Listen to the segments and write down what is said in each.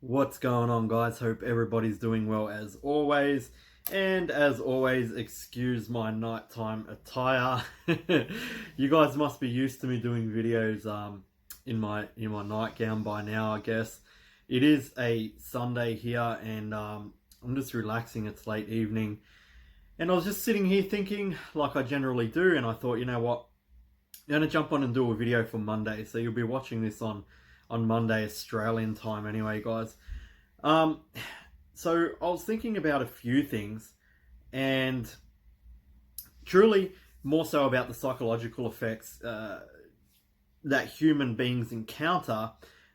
What's going on, guys? Hope everybody's doing well as always. And as always, excuse my nighttime attire. You guys must be used to me doing videos in my nightgown by now, I guess. It is a Sunday here, and I'm just relaxing. It's late evening, and I was just sitting here thinking, like I generally do, and I thought, you know what? I'm gonna jump on and do a video for Monday, so you'll be watching this on Monday Australian time anyway, guys. Um, so I was thinking about a few things, and truly more so about the psychological effects that human beings encounter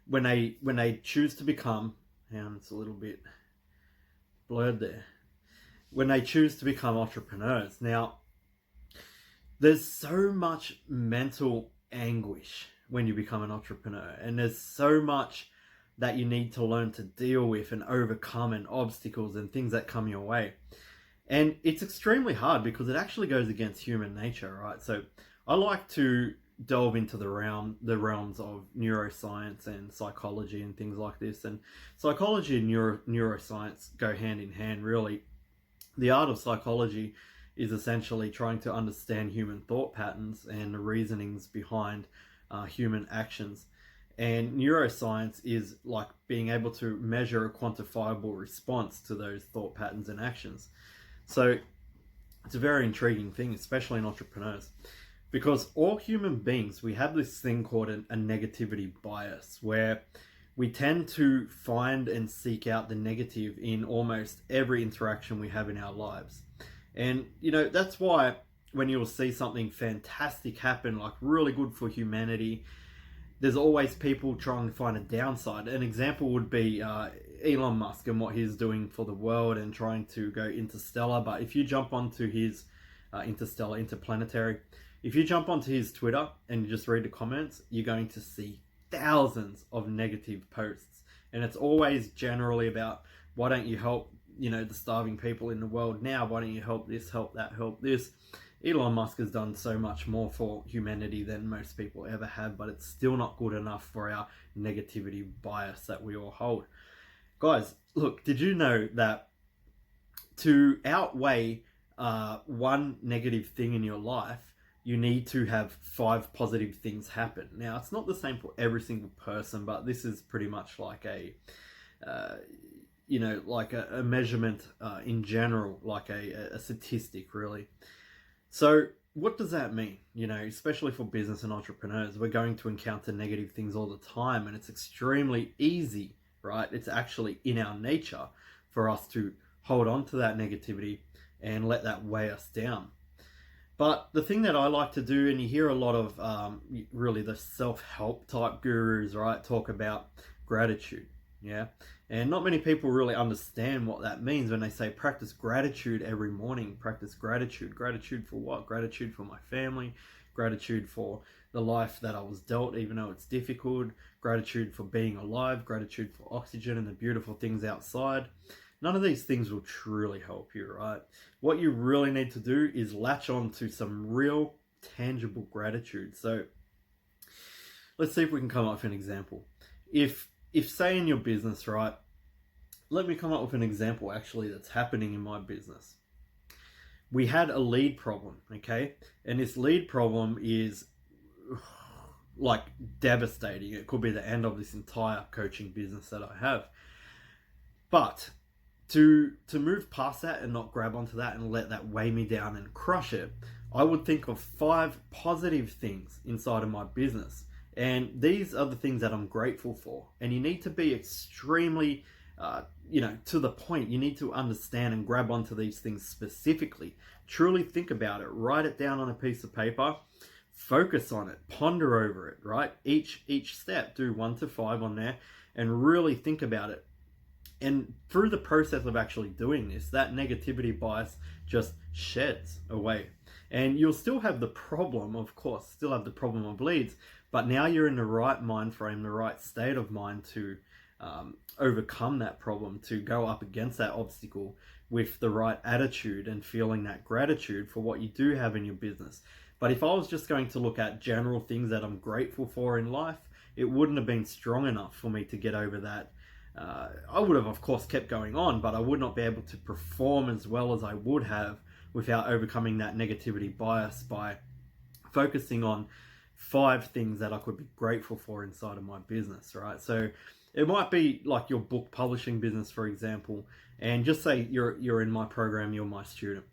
when they choose to become. And it's a little bit blurred there. When they choose to become entrepreneurs. Now, there's so much mental anguish when you become an entrepreneur, and there's so much that you need to learn to deal with and overcome, and obstacles and things that come your way. And it's extremely hard because it actually goes against human nature, right? So I like to delve into the realms of neuroscience and psychology and things like this. And psychology and neuroscience go hand in hand, really. The art of psychology is essentially trying to understand human thought patterns and the reasonings behind human actions. And neuroscience is like being able to measure a quantifiable response to those thought patterns and actions. So it's a very intriguing thing, especially in entrepreneurs, because all human beings, we have this thing called a negativity bias, where we tend to find and seek out the negative in almost every interaction we have in our lives. And, you know, that's why when you'll see something fantastic happen, like really good for humanity, there's always people trying to find a downside. An example would be Elon Musk and what he's doing for the world and trying to go interstellar. But if you jump onto his interplanetary, if you jump onto his Twitter and you just read the comments, you're going to see thousands of negative posts. And it's always generally about, why don't you help, the starving people in the world now? Why don't you help this, help that, help this? Elon Musk has done so much more for humanity than most people ever have, but it's still not good enough for our negativity bias that we all hold. Guys, look, did you know that to outweigh one negative thing in your life, you need to have 5 positive things happen? Now, it's not the same for every single person, but this is pretty much like a measurement in general, like a statistic, really. So what does that mean? Especially for business and entrepreneurs, we're going to encounter negative things all the time, and it's extremely easy, right? It's actually in our nature for us to hold on to that negativity and let that weigh us down. But the thing that I like to do, and you hear a lot of really the self-help type gurus, right, talk about gratitude. Yeah. And not many people really understand what that means when they say practice gratitude every morning. Practice gratitude. Gratitude for what? Gratitude for my family. Gratitude for the life that I was dealt, even though it's difficult. Gratitude for being alive. Gratitude for oxygen and the beautiful things outside. None of these things will truly help you, right? What you really need to do is latch on to some real tangible gratitude. So let's see if we can come up with an example. If say in your business, right, let me come up with an example actually that's happening in my business. We had a lead problem, okay? And this lead problem is like devastating. It could be the end of this entire coaching business that I have. But to move past that and not grab onto that and let that weigh me down and crush it, I would think of 5 positive things inside of my business. And these are the things that I'm grateful for. And you need to be extremely, to the point. You need to understand and grab onto these things specifically. Truly think about it. Write it down on a piece of paper. Focus on it. Ponder over it, right? Each step, do 1 to 5 on there and really think about it. And through the process of actually doing this, that negativity bias just sheds away. And you'll still have the problem, of course, still have the problem of leads, but now you're in the right mind frame, the right state of mind to overcome that problem, to go up against that obstacle with the right attitude and feeling that gratitude for what you do have in your business. But if I was just going to look at general things that I'm grateful for in life, it wouldn't have been strong enough for me to get over that I would have, of course, kept going on, but I would not be able to perform as well as I would have without overcoming that negativity bias by focusing on 5 things that I could be grateful for inside of my business, right? So it might be like your book publishing business, for example, and just say you're in my program, you're my student,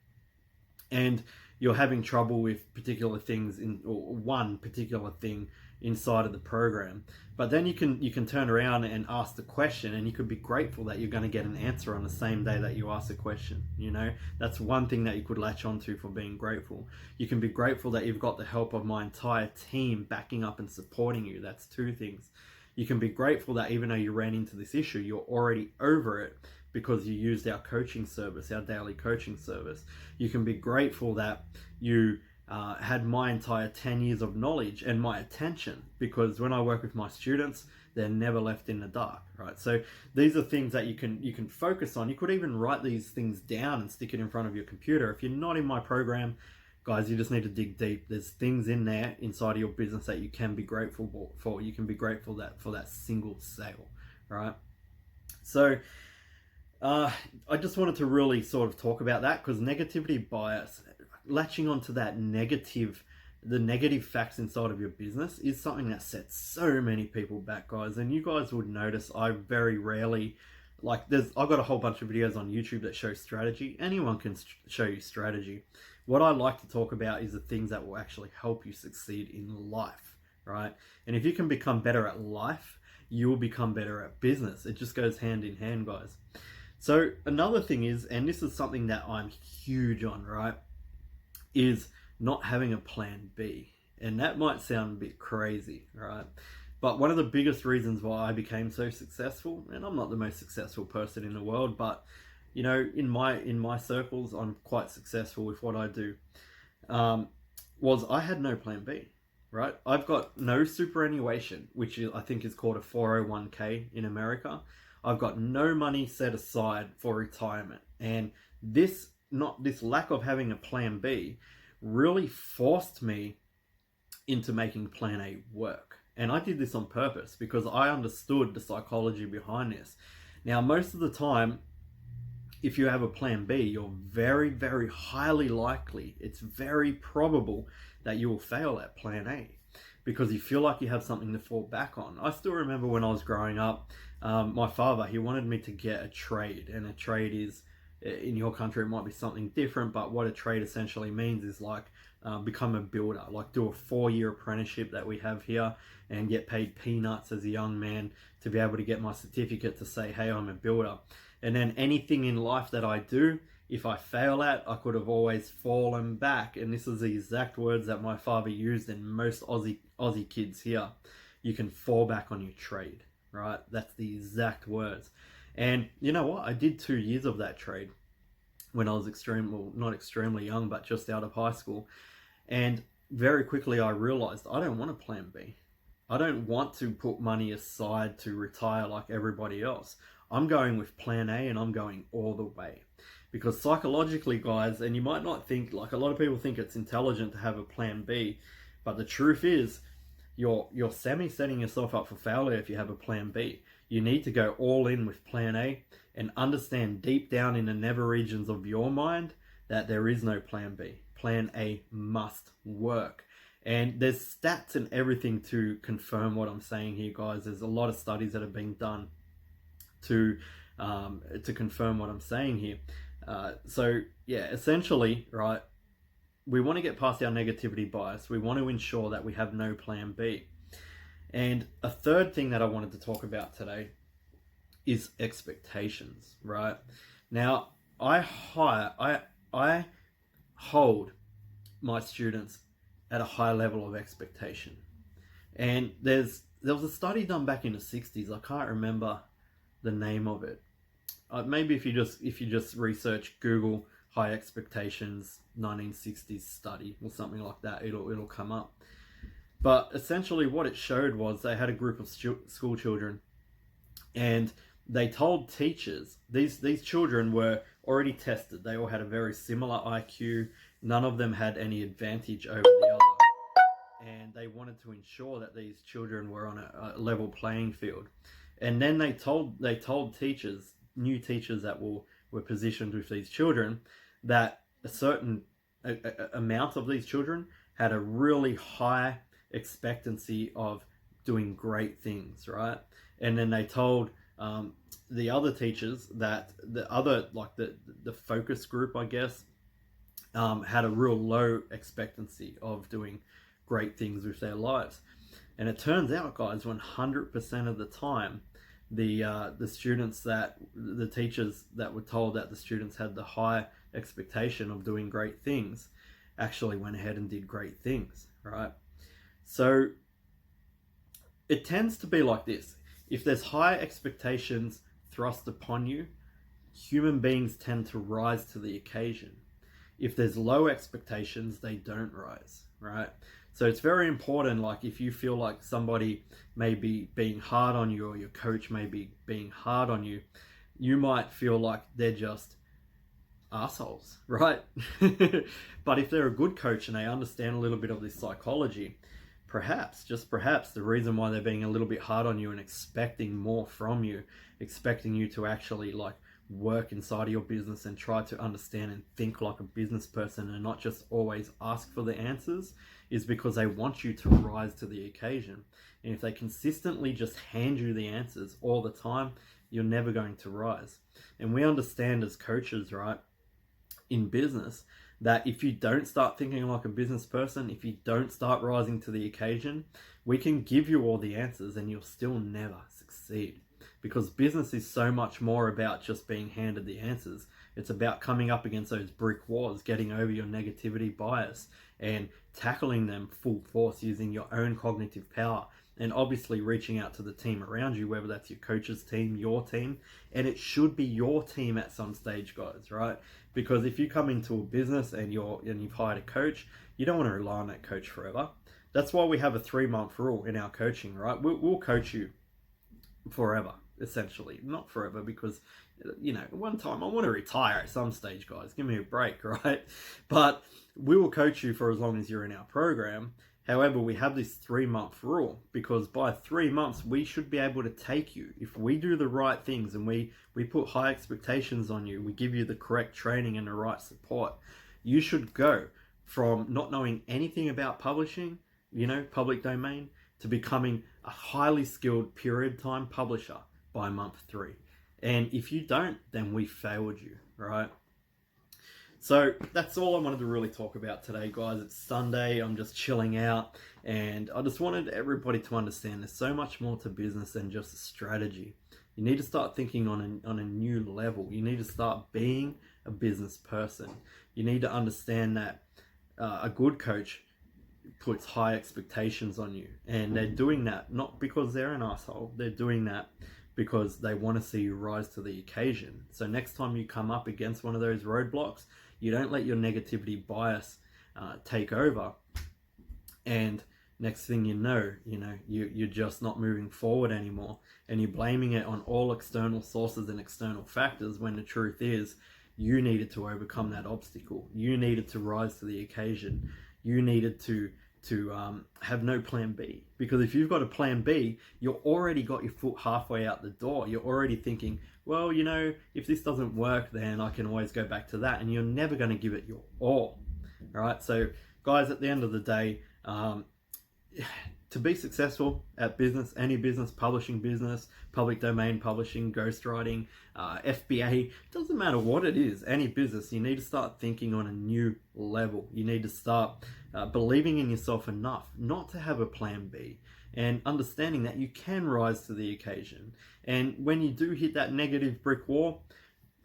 and you're having trouble with particular things or one particular thing inside of the program. But then you can turn around and ask the question, and you could be grateful that you're going to get an answer on the same day that you ask the question. That's one thing that you could latch onto for being grateful. You can be grateful that you've got the help of my entire team backing up and supporting you. That's 2 things. You can be grateful that even though you ran into this issue, you're already over it because you used our coaching service, our daily coaching service. You can be grateful that you had my entire 10 years of knowledge and my attention, because when I work with my students, they're never left in the dark, right? So these are things that you can focus on. You could even write these things down and stick it in front of your computer. If you're not in my program, guys, you just need to dig deep. There's things in there inside of your business that you can be grateful for. You can be grateful for that single sale, right? So I just wanted to really sort of talk about that, because negativity bias, latching onto the negative facts inside of your business, is something that sets so many people back, guys. And you guys would notice I very rarely, I've got a whole bunch of videos on YouTube that show strategy. Anyone can show you strategy. What I like to talk about is the things that will actually help you succeed in life, right? And if you can become better at life, you will become better at business. It just goes hand in hand, guys. So another thing is, and this is something that I'm huge on, right, is not having a plan B. And that might sound a bit crazy, right? But one of the biggest reasons why I became so successful, and I'm not the most successful person in the world, but in my circles, I'm quite successful with what I do, was I had no plan B, right? I've got no superannuation, which I think is called a 401k in America. I've got no money set aside for retirement. And this lack of having a plan B really forced me into making plan A work. And I did this on purpose because I understood the psychology behind this. Now, most of the time, if you have a plan B, you're very, very highly likely, it's very probable that you will fail at plan A, because you feel like you have something to fall back on. I still remember when I was growing up, my father, he wanted me to get a trade. And a trade is, in your country, it might be something different, but what a trade essentially means is become a builder, do a 4-year apprenticeship that we have here and get paid peanuts as a young man to be able to get my certificate to say, hey, I'm a builder. And then anything in life that I do, if I fail at, I could have always fallen back. And this is the exact words that my father used, and most Aussie kids here. You can fall back on your trade, right? That's the exact words. And you know what? I did 2 years of that trade when I was not extremely young, but just out of high school. And very quickly I realized I don't want a plan B. I don't want to put money aside to retire like everybody else. I'm going with plan A, and I'm going all the way. Because psychologically, guys, and you might not think, a lot of people think it's intelligent to have a plan B, but the truth is, you're setting yourself up for failure if you have a plan B. You need to go all in with plan A and understand deep down in the never regions of your mind that there is no plan B. Plan A must work. And there's stats and everything to confirm what I'm saying here, guys. There's a lot of studies that have been done to confirm what I'm saying here. So yeah, essentially, right, we want to get past our negativity bias. We want to ensure that we have no plan B. And a third thing that I wanted to talk about today is expectations, right? Now, I hold my students at a high level of expectation. And there was a study done back in the 60s. I can't remember the name of it. Maybe if you just research Google high expectations 1960s study or something like that, it'll come up. But essentially what it showed was they had a group of school children, and they told teachers, these children were already tested. They all had a very similar IQ. None of them had any advantage over the other. And they wanted to ensure that these children were on a level playing field. And then they told teachers, new teachers that were positioned with these children, that a certain amount of these children had a really high expectancy of doing great things, right? And then they told the other teachers that the other, like the focus group, I guess, had a real low expectancy of doing great things with their lives. And it turns out, guys, 100% of the time, the students that the teachers that were told that the students had the high expectation of doing great things actually went ahead and did great things, right? So it tends to be like this. If there's high expectations thrust upon you, human beings tend to rise to the occasion. If there's low expectations, they don't rise, right? So it's very important, like if you feel like somebody may be being hard on you, or your coach may be being hard on you, you might feel like they're just assholes, right? But if they're a good coach and they understand a little bit of this psychology, perhaps, just perhaps, the reason why they're being a little bit hard on you and expecting more from you, expecting you to actually like work inside of your business and try to understand and think like a business person and not just always ask for the answers, is because they want you to rise to the occasion. And if they consistently just hand you the answers all the time, you're never going to rise. And we understand as coaches, right, in business, that if you don't start thinking like a business person, if you don't start rising to the occasion, we can give you all the answers and you'll still never succeed. Because business is so much more about just being handed the answers. It's about coming up against those brick walls, getting over your negativity bias and tackling them full force using your own cognitive power, and obviously reaching out to the team around you, whether that's your coach's team, your team, and it should be your team at some stage, guys, right? Because if you come into a business and you've hired a coach, you don't want to rely on that coach forever. That's why we have a 3-month rule in our coaching, right? We'll coach you forever, essentially. Not forever, because, you know, one time I want to retire at some stage, guys. Give me a break, right? But we will coach you for as long as you're in our program. However, we have this 3-month rule, because by 3 months, we should be able to take you. If we do the right things and we put high expectations on you, we give you the correct training and the right support, you should go from not knowing anything about publishing, you know, public domain, to becoming a highly skilled period time publisher by month 3. And if you don't, then we failed you, right? So that's all I wanted to really talk about today, guys. It's Sunday, I'm just chilling out, and I just wanted everybody to understand there's so much more to business than just a strategy. You need to start thinking on a new level. You need to start being a business person. You need to understand that a good coach puts high expectations on you, and they're doing that not because they're an asshole. They're doing that because they want to see you rise to the occasion. So next time you come up against one of those roadblocks, you don't let your negativity bias take over, and next thing you know, you're just not moving forward anymore, and you're blaming it on all external sources and external factors, when the truth is you needed to overcome that obstacle. You needed to rise to the occasion. You needed to have no plan B, because if you've got a plan B, you've already got your foot halfway out the door. You're already thinking, well, you know, if this doesn't work, then I can always go back to that, and you're never going to give it your all. All right, so guys, at the end of the day, to be successful at business, any business, publishing business, public domain publishing, ghostwriting, FBA, doesn't matter what it is, any business, you need to start thinking on a new level. You need to start believing in yourself enough not to have a plan B, and understanding that you can rise to the occasion. And when you do hit that negative brick wall,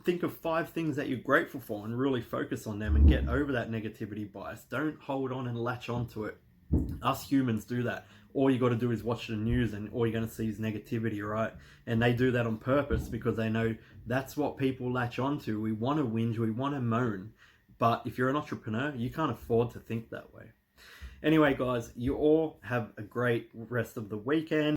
think of 5 things that you're grateful for and really focus on them and get over that negativity bias. Don't hold on and latch onto it. Us humans do that. All you got to do is watch the news, and all you're going to see is negativity, right? And they do that on purpose, because they know that's what people latch onto. We want to whinge, we want to moan. But if you're an entrepreneur, you can't afford to think that way. Anyway, guys, you all have a great rest of the weekend.